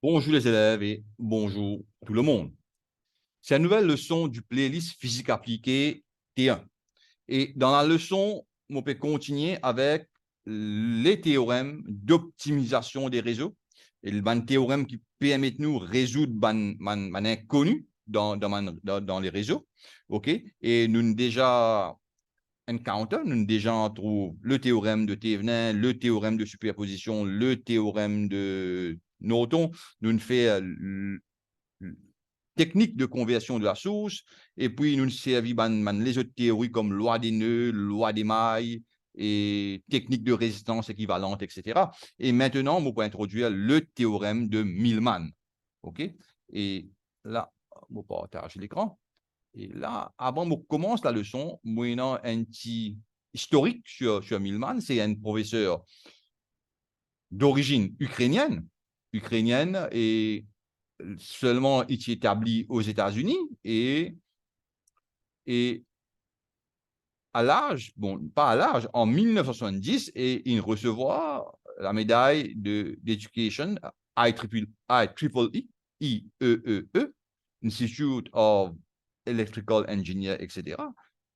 Bonjour les élèves et bonjour tout le monde. C'est la nouvelle leçon du playlist physique appliquée T1. Et dans la leçon, on peut continuer avec les théorèmes d'optimisation des réseaux et le théorème qui permet de nous résoudre les inconnus dans les réseaux. OK? Et nous avons déjà encounter, nous avons déjà trouvé le théorème de Thévenin, le théorème de superposition, le théorème de Norton. Nous avons fait technique de conversion de la source, et puis nous avons servi les autres théories comme loi des nœuds, loi des mailles, et technique de résistance équivalente, etc. Et maintenant, on va introduire le théorème de Millman. OK? Et là, on partage l'écran. Et là, avant qu'on commence la leçon, moi, un petit historique sur Millman. C'est un professeur d'origine ukrainienne et seulement il s'est établi aux États-Unis et à l'âge, bon, pas à l'âge, en 1970, et il recevra la médaille d'Education IEEE, Institute of Electrical Engineer, etc.,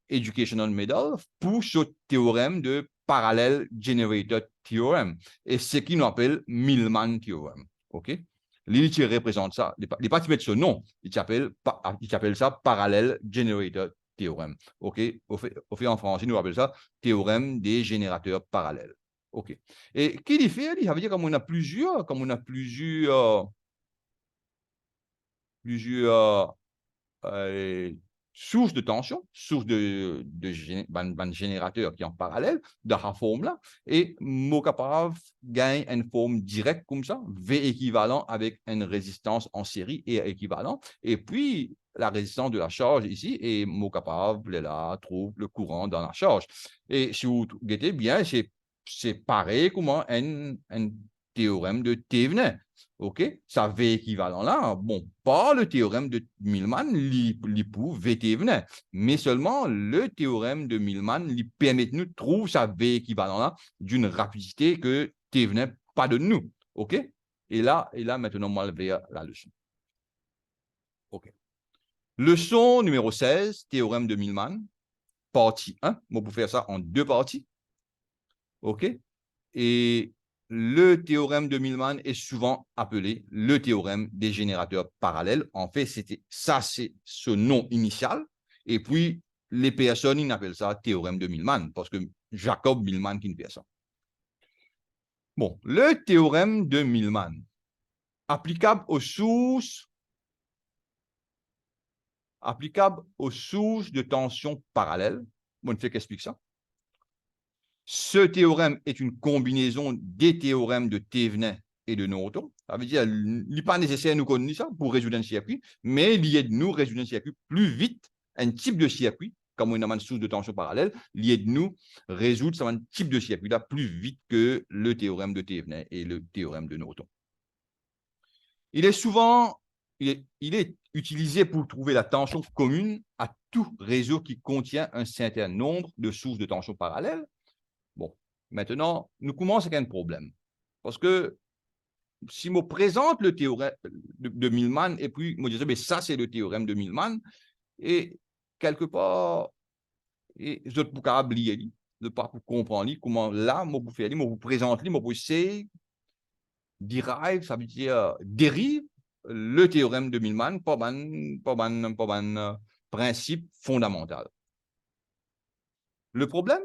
Educational Medal, pour ce théorème de Parallel Generator Theorem, et ce qu'on appelle Millman Theorem. OK? L'unité représente ça. Il n'est pas mettre ce nom, il s'appelle ça Parallel Generator Theorem. OK? Au fait, en français, nous appelons ça théorème des générateurs parallèles. OK. Et qui dit fait, ça veut dire comme on a plusieurs sources de tension, sources de générateurs qui sont en parallèle dans la forme-là, et mon capable gagne une forme directe comme ça, V équivalent avec une résistance en série et équivalent, et puis la résistance de la charge ici, et mon capable là trouve le courant dans la charge. Et si vous regardez bien, c'est pareil comme un théorème de Thévenin. OK? Ça V équivalent là, bon, pas le théorème de Millman, li prouve V Thévenin, mais seulement le théorème de Millman lui permet de nous trouver ça V équivalent là d'une rapidité que Thévenin pas de nous. OK? Et là, maintenant, on va vers la leçon. OK. Leçon numéro 16, théorème de Millman, partie 1. On peut faire ça en deux parties. OK? Et le théorème de Millman est souvent appelé le théorème des générateurs parallèles. En fait, c'est ce nom initial. Et puis, les personnes, ils appellent ça théorème de Millman, parce que Jacob Millman qui fait ça. Bon, le théorème de Millman, applicable aux sources de tension parallèle. Bon, fait qu'explique ça. Ce théorème est une combinaison des théorèmes de Thévenin et de Norton. Ça veut dire qu'il n'est pas nécessaire de nous connaître ça pour résoudre un circuit, mais il aide nous résoudre un circuit plus vite, un type de circuit, comme on a une source de tension parallèle, il aide nous résoudre un type de circuit là plus vite que le théorème de Thévenin et le théorème de Norton. Il est utilisé pour trouver la tension commune à tout réseau qui contient un certain nombre de sources de tension parallèles. Bon, maintenant, nous commençons avec un problème. Parce que si je présente le théorème de Millman, et puis je dis, mais ça, c'est le théorème de Millman, et quelque part, et je ne peux pas oublier, je ne peux pas comprendre comment là, je peux faire, je vous présente, je peux essayer, derive, ça veut dire dérive le théorème de Millman par un principe fondamental. Le problème,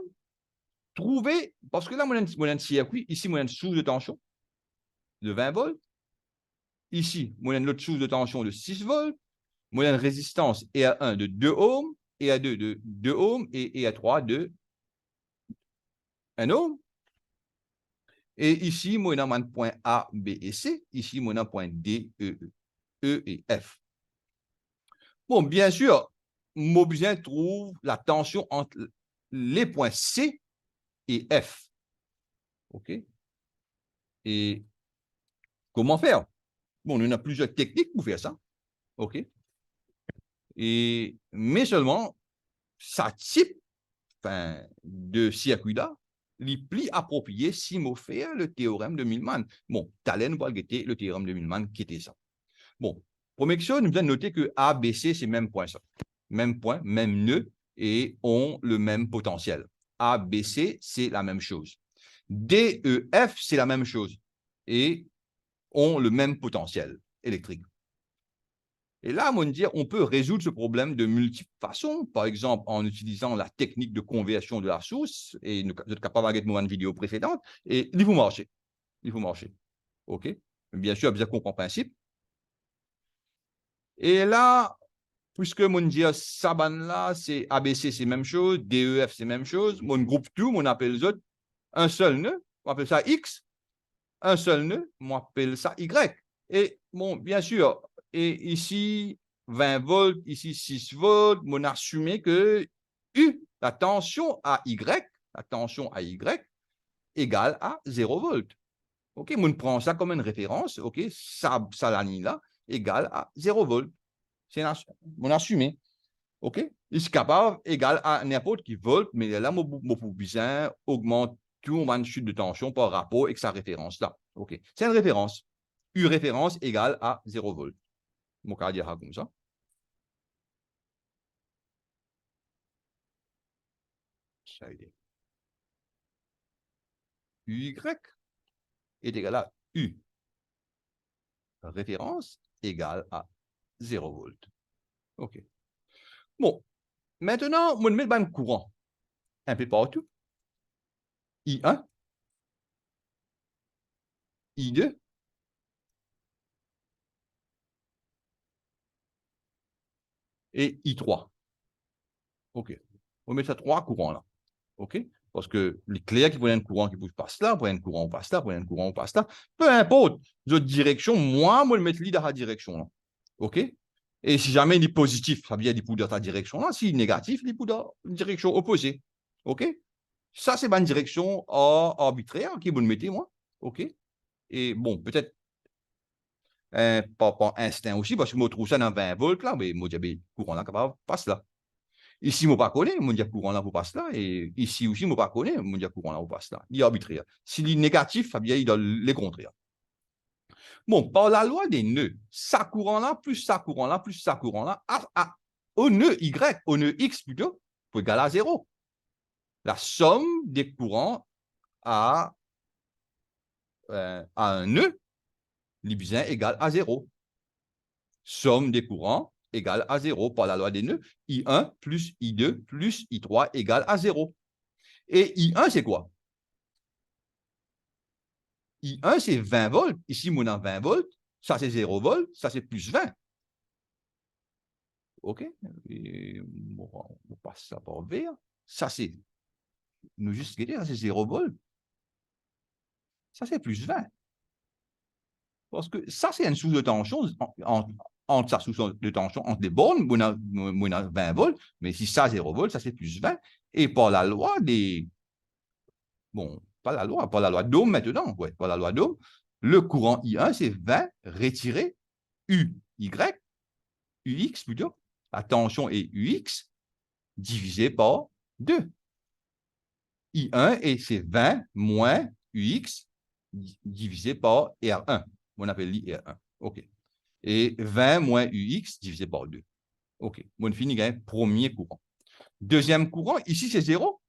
trouver, parce que là, moi, un circuit, ici, moi, une source de tension de 20 volts. Ici, moi, j'ai l'autre source de tension de 6 volts. Moi, j'ai une résistance EA1 de 2 ohms, EA2 de 2 ohms et EA3 de 1 ohm. Et ici, moi, j'ai un point A, B et C. Ici, moi, j'ai un point D, E et F. Bon, bien sûr, Mobiusien trouve la tension entre les points C et F. OK? Et comment faire? Bon, on a plusieurs techniques pour faire ça. OK? Mais seulement, ça type de circuit-là les plus appropriés si on fait le théorème de Millman. Bon, Talen va guetter le théorème de Millman qui était ça. Bon, première chose, nous devons noter que A, B, C, c'est même point ça. Même point, même nœud et ont le même potentiel. A, B, C, c'est la même chose. D, E, F, c'est la même chose et ont le même potentiel électrique. Et là, on peut résoudre ce problème de multiples façons, par exemple en utilisant la technique de conversion de la source, et nous sommes capables de voir une vidéo précédente, et il faut marcher. Il faut marcher. OK? Bien sûr, vous avez compris le principe. Et là, puisque mon dire ça là, c'est ABC, c'est même chose, DEF, c'est même chose, mon groupe tout, on appelle les autres un seul nœud, on appelle ça X, un seul nœud, on appelle ça Y. Et bon, bien sûr, et ici, 20 volts, ici 6 volts, on a assumé que U, la tension à Y, égale à 0 volts. OK, on prend ça comme une référence, OK, ça la ligne là, égale à 0 volts. C'est mon assumé. OK? Il est capable, égal à n'importe qui volt, mais là, mon besoin augmente tout mon chute de tension par rapport avec sa référence là. OK? C'est une référence. U référence égale à 0 volt. Mon cas dira comme ça. UY est égal à U. Référence égale à 0 volt. OK. Bon. Maintenant, on met le courant un peu partout. I1, I2, et I3. OK. On met ça 3 courants là. OK? Parce que les clairs qui prennent un courant qui passe là, prennent un courant, passe là, prennent un courant, passe là. Peu importe, de direction, moi, je le mettre dans la direction là. OK? Et si jamais il est positif, ça veut dire qu'il est dans ta direction là. S'il est négatif, il est dans la direction opposée. OK? Ça, c'est ma direction arbitraire qui vous le mettez, moi. OK? Et bon, peut-être par instinct aussi, parce que je trouve ça dans 20 volts là, mais moi, le courant là, capable passe là. Ici, je ne pas connais, mon courant là pour passer là, et ici aussi, je ne pas connais, mon courant là pour passer là. Il est arbitraire. S'il est négatif, eh bien, il doit les contraire. Bon, par la loi des nœuds, ça courant là, plus ça courant là, plus ça courant là, au nœud Y, au nœud X plutôt, pour égal à 0. La somme des courants à un nœud, libyen égale à 0. Somme des courants égale à 0 par la loi des nœuds. I1 plus I2 plus I3 égale à 0. Et I1, c'est quoi? I1, c'est 20 volts. Ici, on a 20 volts. Ça, c'est 0 volts. Ça, c'est plus 20. OK? Et on passe ça par vert. Ça, c'est, nous juste ça, c'est 0 volts. Ça, c'est plus 20. Parce que ça, c'est une source de tension entre sa source de tension, entre les bornes, on a 20 volts. Mais si ça, 0 volts, ça, c'est plus 20. Et par la loi des, bon, pas la loi d'Ohm maintenant, ouais, par la loi d'Ohm, le courant I1, c'est 20 retiré UY, UX plutôt, la tension est UX divisé par 2. I1, et c'est 20 moins UX divisé par R1. On appelle l'IR1. OK. Et 20 moins UX divisé par 2. OK. On finit avec premier courant. Deuxième courant, ici, c'est 0.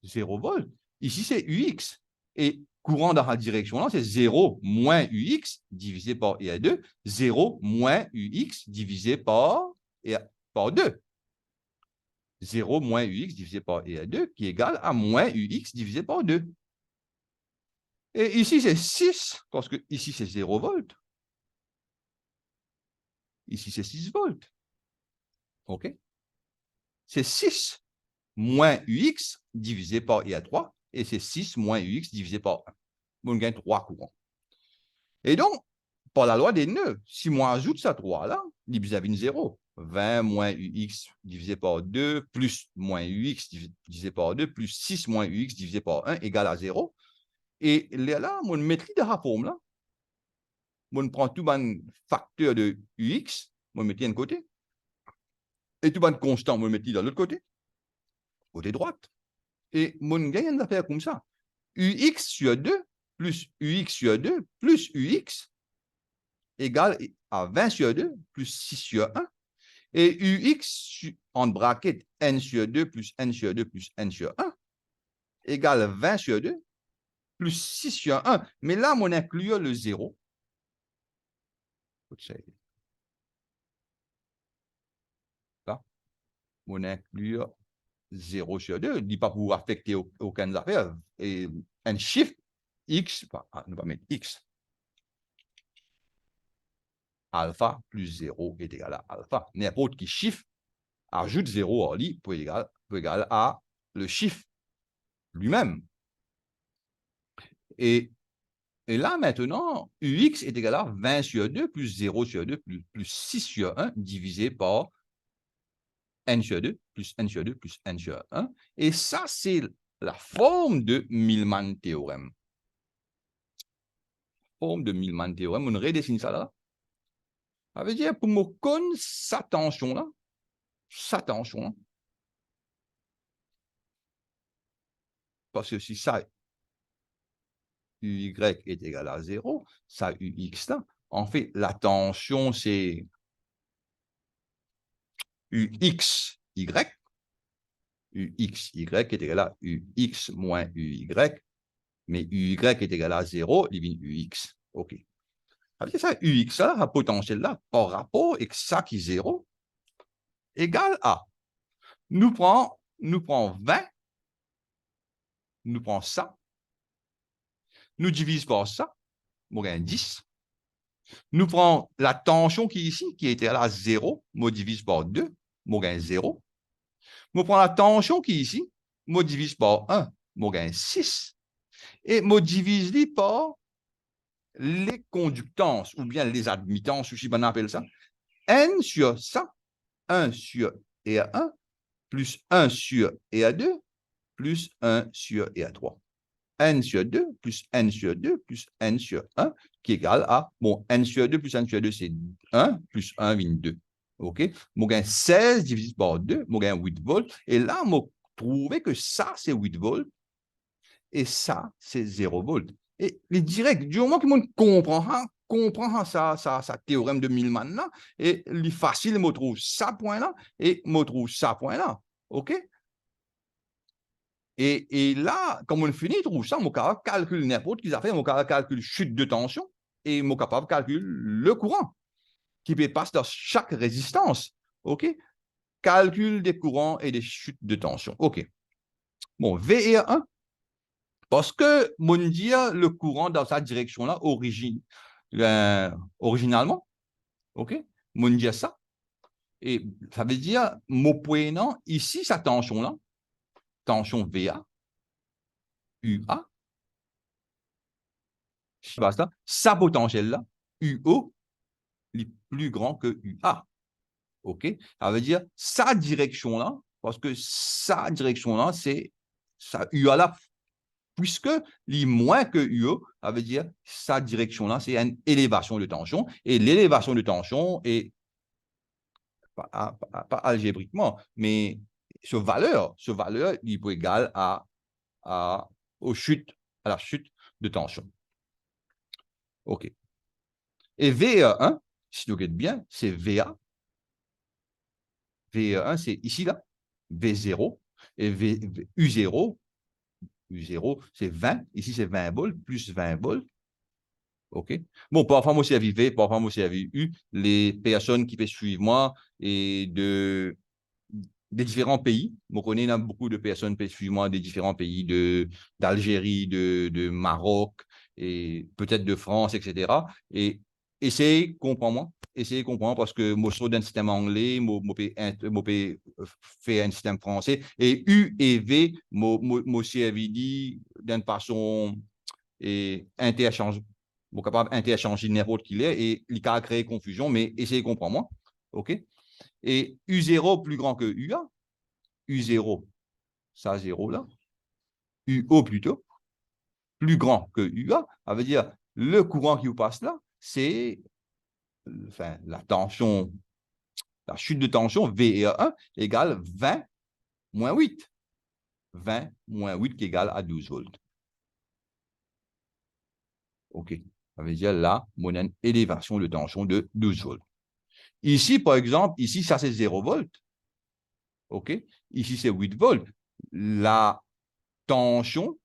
0 volts. Ici, c'est UX. Et courant dans la direction là, c'est 0 moins UX divisé par EA2, 0 moins UX divisé par 2. 0 moins UX divisé par EA2 qui est égal à moins UX divisé par 2. Et ici, c'est 6, parce que ici, c'est 0 volts. Ici, c'est 6 volts. OK? C'est 6 moins UX divisé par EA3, et c'est 6 moins UX divisé par 1. On gagne 3 courants. Et donc, par la loi des nœuds, si moi ajoute ça 3 là, il y a 0. 20 moins UX divisé par 2 plus moins UX divisé par 2 plus 6 moins UX divisé par 1 égale à 0. Et là, on maîtrise de la forme là. On prend tout le facteur de UX, on met de côté. Et tout le constant, on met de l'autre côté. côté droite. Et mon gain va faire comme ça. UX sur 2 plus UX sur 2 plus UX égale à 20 sur 2 plus 6 sur 1. Et UX en bracket N sur 2 plus N sur 2 plus N sur 1 égale 20 sur 2 plus 6 sur 1. Mais là, on inclut le 0. Là, on inclut 0 sur 2. Il ne dit pas pour affecter aucune affaire. Et un chiffre X, on va mettre X. Alpha plus 0 est égal à alpha. N'importe qui chiffre ajoute 0 en lit pour égal à le chiffre lui-même. Et là, maintenant, UX est égal à 20 sur 2 plus 0 sur 2 plus 6 sur 1 divisé par N sur 2 plus N sur 2 plus N sur 1. Et ça, c'est la forme de Millman-théorème. Forme de Millman-théorème, on redessine ça là. Ça veut dire, pour me connaître sa tension là, parce que si ça, UY est égal à 0, ça UX là, en fait, la tension, c'est UXY. UXY est égal à UX moins UY, mais UY est égal à 0, il devient UX. OK. C'est ça, UX là, le potentiel là, par rapport avec ça qui est 0, égale à, nous prenons 20, nous prenons ça, nous divise par ça, on gagne 10. Nous prenons la tension qui est ici, qui est égale à 0, on divise par 2, on gagne 0. Je prends la tension qui est ici, je divise par 1, je gagne 6. Et je divise par les conductances, ou bien les admittances, si on appelle ça. N sur ça, 1 sur et à 1, plus 1 sur et à 2, plus 1 sur et à 3. N sur 2, plus N sur 2, plus N sur 1, qui est égal à, bon, N sur 2 plus N sur 2, c'est 1, plus 1, 2. OK? Je gagne 16 divisé par 2, je gagne 8 volts. Et là, je trouve que ça, c'est 8 volts. Et ça, c'est 0 volts. Et les directs, du moment que je comprend ça théorème de Millman là, et il facile, je trouve ça point là, et je trouve ça point là. OK? Et là, comme on finit, trouve ça, mon capable calcule n'importe qui a fait, mon capable calcule chute de tension, et mon capable calcule le courant qui passe dans chaque résistance. OK? Calcul des courants et des chutes de tension. OK. Bon, V et 1, parce que, mon dire, le courant dans sa direction-là, originalement, OK? Mon dire ça. Et ça veut dire, mon point ici, sa tension-là, tension VA, UA, sa potentielle-là, UO, est plus grand que UA. OK? Ça veut dire, sa direction-là, parce que sa direction-là, c'est ça, UA là, puisque les moins que UO, ça veut dire sa direction-là, c'est une élévation de tension. Et l'élévation de tension est, pas algébriquement, mais ce valeur, il est égal à la chute de tension. OK. Et VE1, si vous regardez bien, c'est VA. VE1, c'est ici, là. V0. Et U0, U0, c'est 20. Ici, c'est 20 volts, plus 20 volts. OK. Bon, parfois, moi aussi, à vivre, parfois, moi aussi, à eu les personnes qui peuvent suivre moi et des différents pays. Je connais beaucoup de personnes qui peuvent suivre moi des différents pays d'Algérie, de Maroc et peut-être de France, etc. Et essayez de comprendre parce que moi, je suis d'un système anglais, moi, je fais un système français. Et U et V, moi aussi, dit d'une façon interchangeable. Bon, capable d'interchanger n'importe qui est et il a créé confusion, mais essayez de comprendre moi. OK? Et U0 plus grand que UA, U0, ça 0 là, UO plutôt, plus grand que UA, ça veut dire le courant qui vous passe là, c'est la chute de tension VE1 égale 20 moins 8. 20 moins 8 qui est égal à 12 volts. OK. Ça veut dire là, on a une élévation de tension de 12 volts. Ici, par exemple, ici, ça c'est 0 volts. OK. Ici, c'est 8 volts. La tension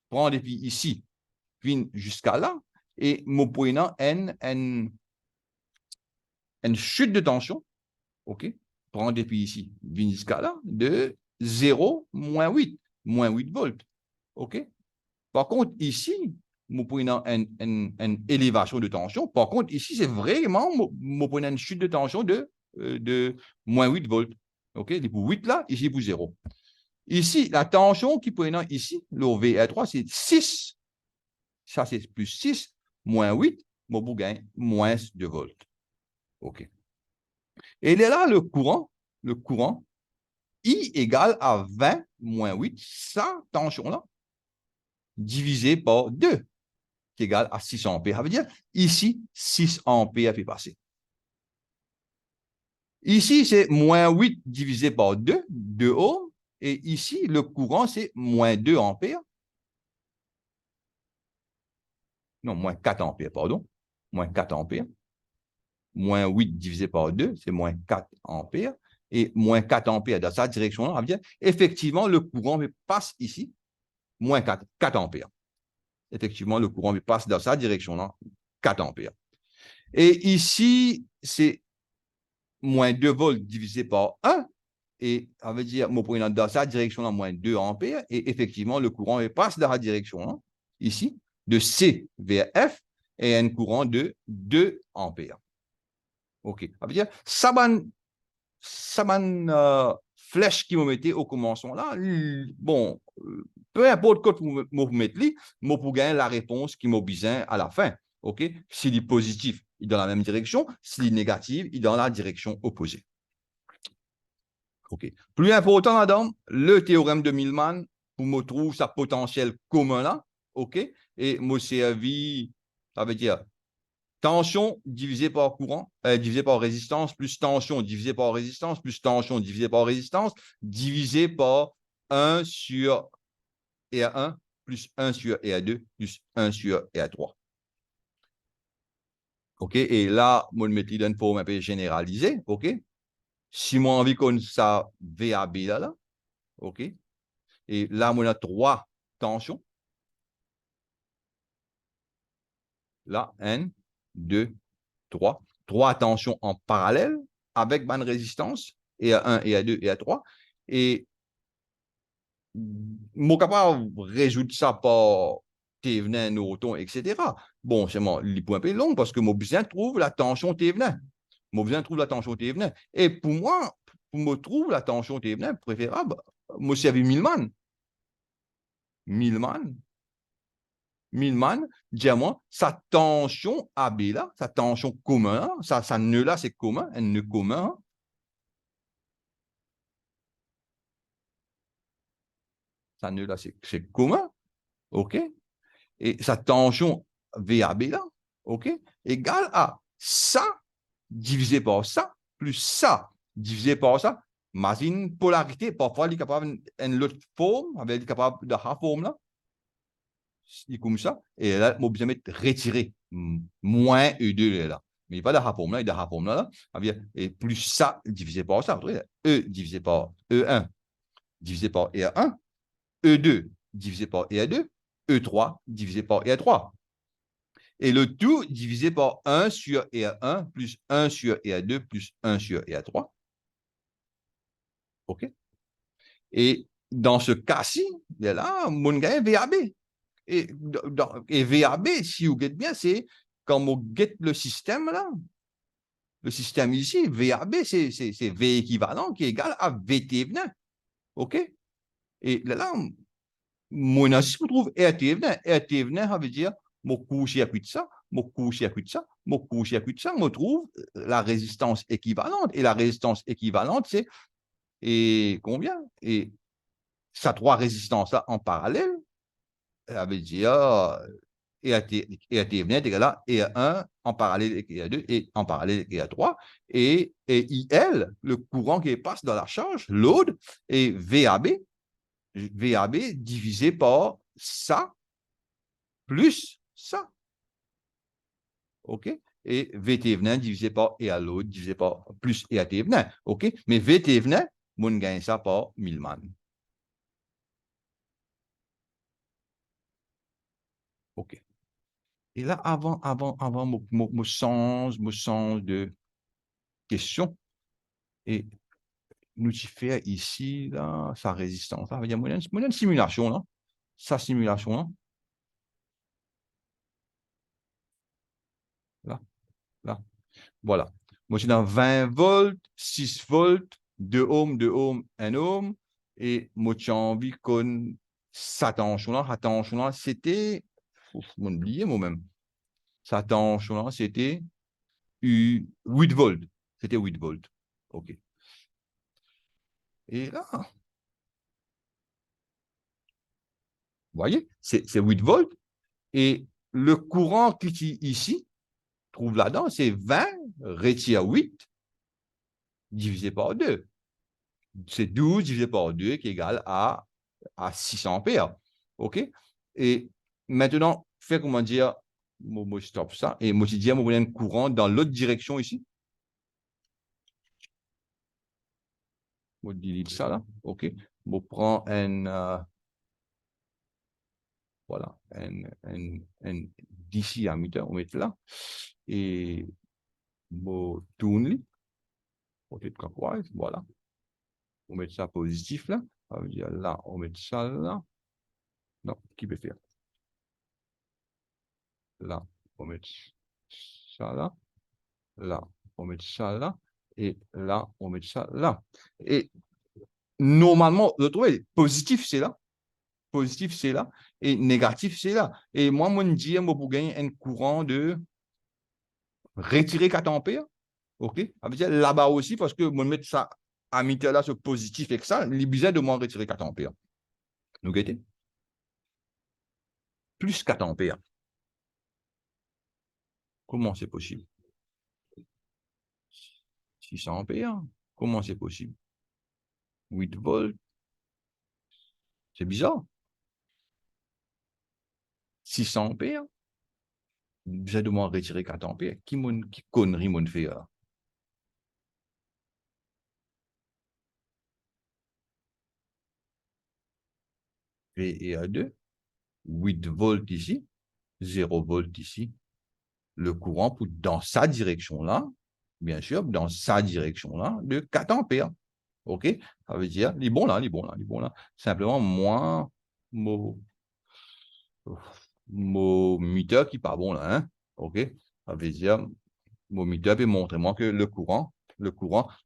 prend depuis ici, puis jusqu'à là, et mon prenant une chute de tension, OK, prend depuis ici, puis jusqu'à là, de 0 moins 8 volts. OK. Par contre, ici, nous prenons une élévation de tension. Par contre, ici, c'est vraiment, nous prenons une chute de tension de moins 8 volts. OK? Et pour 8 là, ici pour 0. Ici, la tension qui prenant ici, le VR3, c'est 6. Ça, c'est plus 6, moins 8, mon bout gagne moins 2 volts. OK. Et là, le courant, I égale à 20 moins 8, ça, tension-là, divisé par 2. Qui est égal à 6 ampères. Ça veut dire, ici, 6 ampères fait passer. Ici, c'est moins 8 divisé par 2, 2 ohms. Et ici, le courant, c'est moins 2 ampères. Non, moins 4 ampères, pardon. Moins 4 ampères. Moins 8 divisé par 2, c'est moins 4 ampères. Et moins 4 ampères dans sa direction-là, ça veut dire, effectivement, le courant passe ici, moins 4 ampères. Effectivement, le courant passe dans sa direction-là, 4 ampères. Et ici, c'est moins 2 volts divisé par 1, et ça veut dire, mon point dans sa direction, là, moins 2 ampères, et effectivement, le courant passe dans la direction, là, ici, de C vers F, et un courant de 2 ampères. OK. Ça veut dire, ça flèche qui me mettait au commencement là, bon, peu importe quoi vous mettez, moi pour gagner la réponse qui m'a besoin à la fin. OK? S'il est positif, il est dans la même direction. S'il est négatif, il est dans la direction opposée. OK. Plus important, madame, le théorème de Millman, pour me trouver sa potentiel commun là. OK? Et me servi, ça veut dire tension divisé par courant, divisé par résistance, plus tension divisé par résistance, plus tension divisé par résistance, divisé par 1 sur EA1, plus 1 sur EA2, plus 1 sur EA3. OK? Et là, je vais mettre une forme un peu généralisée. OK? Si moi envie qu'on ça VAB là, OK? Et là, on a 3 tensions. Là, 1, 2, 3. 3 tensions en parallèle avec bonne résistance, EA1, EA2, EA3. Et je suis capable de résoudre ça par Thévenin, Norton, etc. Bon, c'est le point un peu long parce que mon besoin trouve la tension Thévenin. Mon besoin trouve la tension Thévenin. Et pour moi, pour me trouver la tension Thévenin préférable, moi, c'est Millman. Millman, dis-moi, sa tension AB là, sa tension commun, ça nœud là, c'est commun, un nœud commun. Ça nœud là, c'est commun. OK? Et sa tension VAB là, OK, égale à ça divisé par ça, plus ça divisé par ça. Mais une polarité, parfois, il est capable d'une autre forme, avec capable de la forme là, c'est comme ça. Et là, on besoin mettre retiré, moins E2 là. Mais pas de la forme là, il y a la forme là. Et plus ça divisé par ça. E divisé par E1 divisé par E1, E2 divisé par E2, E3 divisé par EA3. Et le tout divisé par 1 sur EA1 plus 1 sur EA2 plus 1 sur EA3. OK? Et dans ce cas-ci, là, mon gars est VAB. Et VAB, si vous guettez bien, c'est quand on guette le système là, le système ici, VAB, c'est V équivalent qui est égal à VT venant. OK? Et là, mon si vous trouvez RT venant, ça veut dire mon couche circuit de ça, mon couche circuit de ça, mon couche circuit de ça, on trouve la résistance équivalente. Et la résistance équivalente, c'est et combien? Et ça 3 résistances là en parallèle, ça veut dire et à T venait est égal à E à 1 en parallèle avec E à 2 et en parallèle avec E à 3. Et IL, le courant qui passe dans la charge, load, et VAB divisé par ça plus ça. OK? Et VT venant divisé par E à load divisé par plus E à T venant. OK? Mais VT venant, on gagne ça par 1000 man. OK. Et là, avant me change de question. Et nous y fait ici, là, sa résistance. Ça veut dire, une simulation, là. Sa simulation, là. Là, là. Voilà. Moi, je suis dans 20 volts, 6 volts, 2 ohms, 2 ohms, 1 ohm. Et moi, j'ai envie qu'on attention là, c'était, faut m'oublier moi-même. Cette attention là, c'était 8 volts. C'était 8 volts. OK. Et là, vous voyez, c'est 8 volts. Et le courant qui est ici, trouve là-dedans, c'est 20 retire 8 divisé par 2. C'est 12 divisé par 2 qui est égal à 600 ampères. OK? Et maintenant, fait comment dire, moi, je stoppe ça. Et moi, je dis, moi, un courant dans l'autre direction ici. Moi, je delete ça là. OK? Je prends voilà, un DC ammeter, on met là. Et je tourne, peut-être clockwise, voilà. On met ça positif là. Ça veut dire là, on met ça là. Non, qui peut faire? Là, on met ça là. Là, on met ça là. Et là, on met ça là. Et normalement, vous trouvez, positif, c'est là. Positif, c'est là. Et négatif, c'est là. Et moi, mon dis, moi, pour gagner un courant de retirer 4 ampères. OK? Ça veut dire là-bas aussi, parce que moi, mettre ça à mi là, ce positif et que ça, il est besoin de moins retirer 4 ampères. Nous guettez? Plus 4 ampères. Comment c'est possible? 600 ampères. Comment c'est possible? 8 volts. C'est bizarre. 600 ampères. J'ai de moi retirer 4 ampères. Qui connerie mon fait là? Et à 2, 8 volts ici, 0 volts ici. Le courant pour, dans sa direction là, bien sûr, dans sa direction là, de 4 ampères. OK? Ça veut dire, il est bon là, il est bon là, il est bon là. Simplement, moins mon meter qui n'est pas bon là. Hein? OK? Ça veut dire, mon meter peut montrer moi que le courant,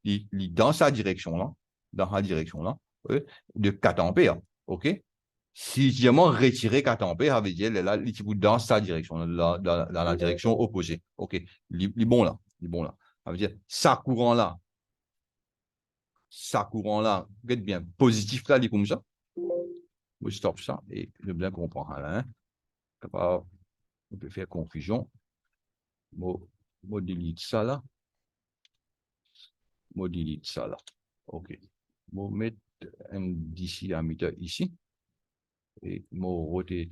il dans sa direction là, dans sa direction là, oui, de 4 ampères. OK? Si j'ai retiré 4 ampères, ça veut dire là, il est dans sa direction, dans la direction opposée. OK? Il est bon là, il est bon là. Ça veut dire, ça courant là, regarde bien, positif là, il est comme ça. Je stoppe ça et je bien comprendre. Hein? On peut faire confusion. Je delete ça là. Je delete ça là. OK. Je vais mettre un DC ammeter ici. Et je rotate.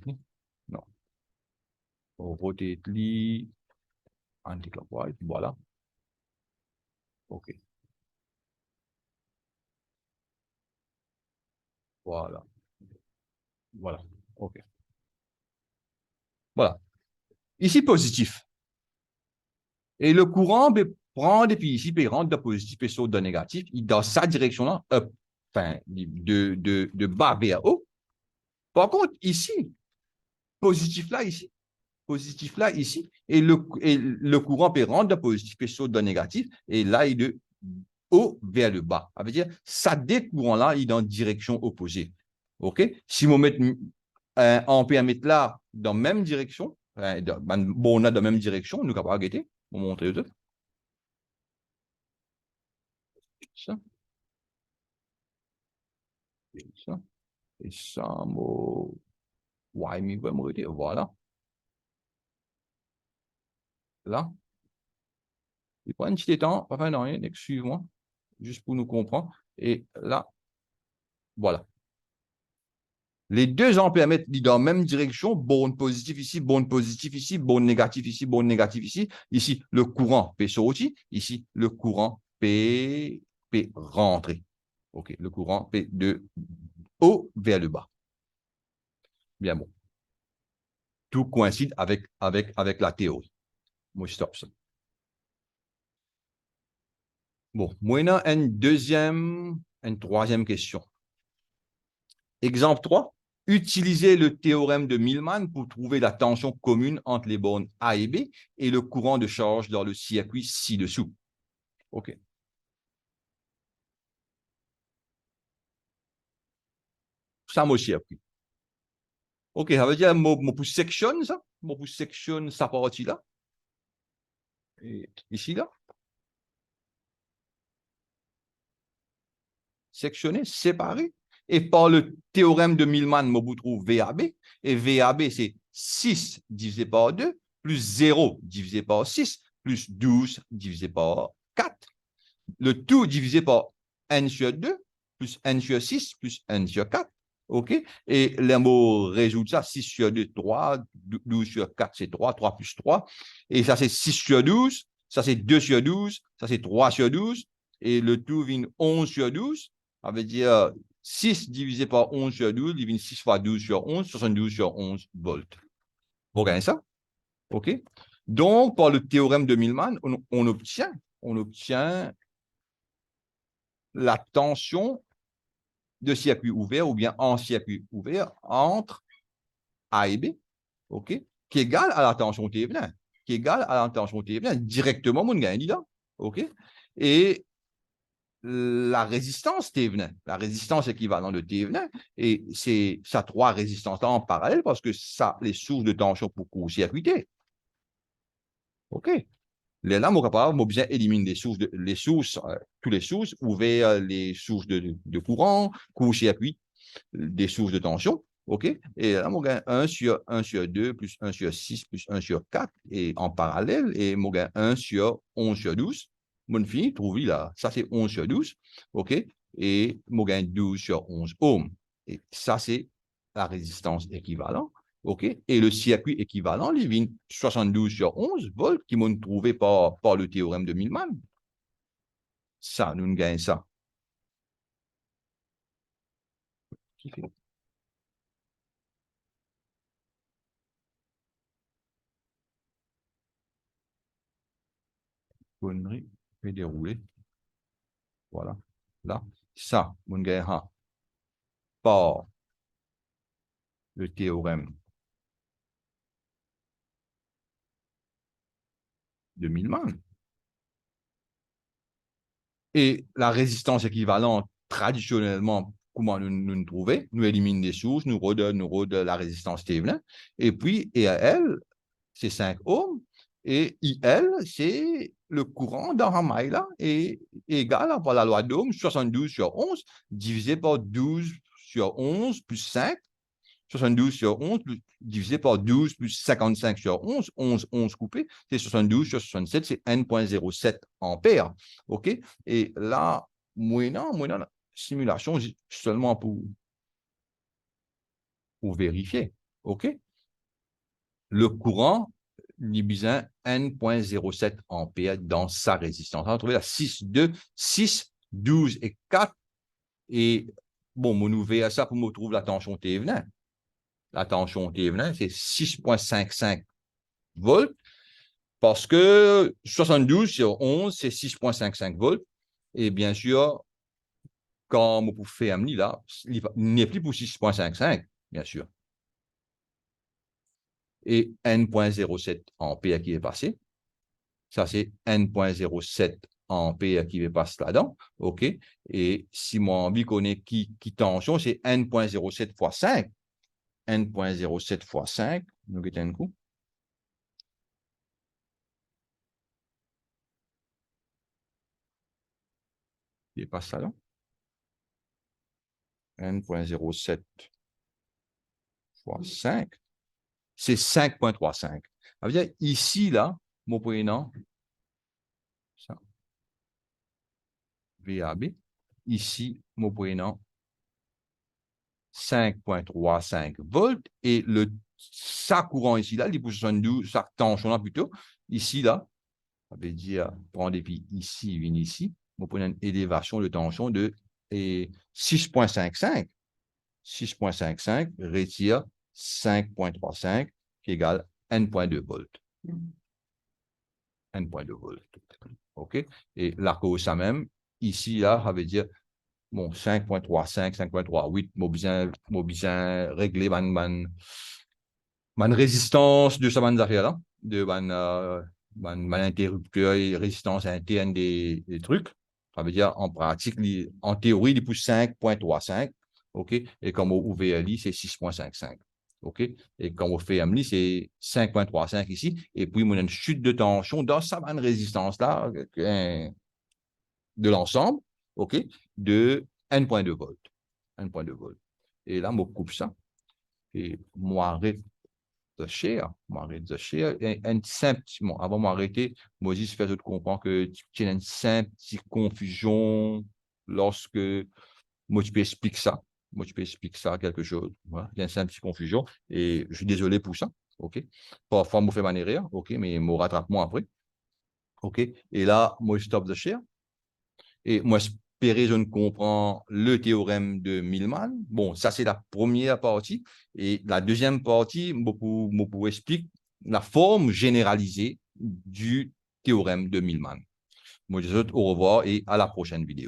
Non. Je rotate li anti-clockwise. Voilà. OK. Voilà. Voilà. OK. Voilà. Ici, positif. Et le courant peut prendre et puis ici, il rentre de positif et saute de négatif. Il dans sa direction là, up. Enfin, de bas vers haut. Par contre, ici, positif là, ici, positif là, ici, et le courant peut rendre de positif et saute de négatif, et là, il est de haut vers le bas. Ça veut dire, ça des courants là, il est dans direction opposée. OK? Si on met on peut mettre là dans la même direction, bon, on a dans la même direction, nous capable de guetter, on va montrer deux. Ça, et ça, et ça, ouais, mais voilà. là, il prend un petit temps, pas fin de rien, suivez-moi, juste pour nous comprendre. Et là, voilà. Les deux ampères mettent dans la même direction, borne positive ici, borne positive ici, borne négative ici, borne négative ici. Ici, le courant P sorti, ici, le courant P rentré. OK, le courant P de haut vers le bas. Bien bon. Tout coïncide avec la théorie. Moi, je stoppe ça. Bon, maintenant, une troisième question. Exemple 3. Utilisez le théorème de Millman pour trouver la tension commune entre les bornes A et B et le courant de charge dans le circuit ci-dessous. OK. Ça, moi, circuit. OK, ça veut dire, moi, pour section, ça. Moi, pour section, ça partie là. Et ici, là. Sectionné, séparé. Et par le théorème de Millman, moi, vous trouve VAB. Et VAB, c'est 6 divisé par 2, plus 0 divisé par 6, plus 12 divisé par 4. Le tout divisé par n sur 2, plus n sur 6, plus n sur 4. OK? Et les mots résultent ça, 6 sur 2, 3, 12 sur 4, c'est 3, 3 plus 3. Et ça, c'est 6 sur 12, ça, c'est 2 sur 12, ça, c'est 3 sur 12. Et le tout vient 11 sur 12. Ça veut dire 6 divisé par 11 sur 12, il vient 6 fois 12 sur 11, 72 sur 11 volts. Vous regardez ça? OK? Donc, par le théorème de Millman, on obtient la tension de circuit ouvert ou bien en circuit ouvert entre A et B, OK, qui est égale à la tension Thévenin, directement, mon gars, là, OK, et la résistance Thévenin, la résistance équivalente de Thévenin, et c'est ça trois résistances en parallèle parce que ça, les sources de tension pour court-circuiter, OK. Là, mon capable, moi, bien éliminer les sources, tous les sources, ouvert les sources de courant, court-circuit, des sources de tension. OK? Et là, mon gars, 1 sur 2 plus 1 sur 6 plus 1 sur 4 et en parallèle, et mon gars, 1 sur 11 sur 12. Mon fini, trouve là. Ça, c'est 11 sur 12. OK? Et mon gars, 12 sur 11 ohms. Et ça, c'est la résistance équivalente. OK? Et le circuit équivalent, il vient 72 sur 11 volts qui m'ont trouvé par le théorème de Millman. Ça, nous gagnons ça. Qui fait? Connerie, fait dérouler. Voilà. Là, ça, mon gars, par le théorème de Millman. Et la résistance équivalente, traditionnellement, comment nous trouver? Nous éliminons des sources, nous redonnons la résistance Thévenin. Et puis, EAL, c'est 5 ohms. Et IL, c'est le courant dans la maille là, est égal à la loi d'Ohm, 72 sur 11, divisé par 12 sur 11 plus 5. 72 sur 11 divisé par 12 plus 55 sur 11, 11 coupé, c'est 72 sur 67, c'est N.07 ampères. OK? Et là, moyennant la simulation, seulement pour vérifier. OK? Le courant, il N.07 ampères dans sa résistance. On va trouver la 6, 2, 6, 12 et 4. Et bon, mon ouvert ça pour me trouver la tension Thévenin. La tension Thévenin, c'est 6,55 volts parce que 72 sur 11, c'est 6,55 volts. Et bien sûr, quand on peut faire là, il n'est plus pour 6,55, bien sûr. Et N.07 ampères qui est passé. Ça, c'est N.07 ampères qui est passé là-dedans. OK? Et si mon envie connaît qui tension, c'est N.07 fois 5. N.07 fois 5. Nous mettons un coup. Il passe là-dedans. N.07 fois 5, c'est 5.35. Ça veut dire ici, là, Mon prenant ça, VAB. Ici, mon prenant 5,35 volts et le ça courant ici, là, les 72, ça tension là plutôt, ici, là, ça veut dire, prendre depuis ici, vient ici, on prend une élévation de tension de 6,55. 6,55 retire 5,35 qui égale 1,2 volts. 1,2 volts. OK? Et la cause, ça même, ici, là, ça veut dire bon, 5,35, 5,38, moi besoin régler ma résistance de cette affaire-là, de ma interrupteur et résistance interne des trucs. Ça veut dire, en pratique, en théorie, il pousse 5,35, OK? Et comme au VLI, c'est 6,55. OK? Et comme au FMI, c'est 5,35 ici. Et puis, on a une chute de tension dans sa résistance-là, de l'ensemble, OK, de 1,2 volts. 1,2 volts. Et là, je coupe ça. Et moi, arrête de share. Moi, arrête de share. Et un simple, bon, avant de m'arrêter, moi, juste faire de comprendre que tu as une simple petite confusion lorsque moi, tu peux expliquer ça. Moi, tu peux expliquer ça quelque chose. Voilà. Il y a une simple petite confusion. Et je suis désolé pour ça. OK. Parfois, je me fais ma erreur. OK. Mais je me rattrape moi après. OK. Et là, moi, je stop the share. Et moi, espérer, je ne comprends le théorème de Millman. Bon, ça, c'est la première partie. Et la deuxième partie, je vous explique la forme généralisée du théorème de Millman. Moi, je vous dis au revoir et à la prochaine vidéo.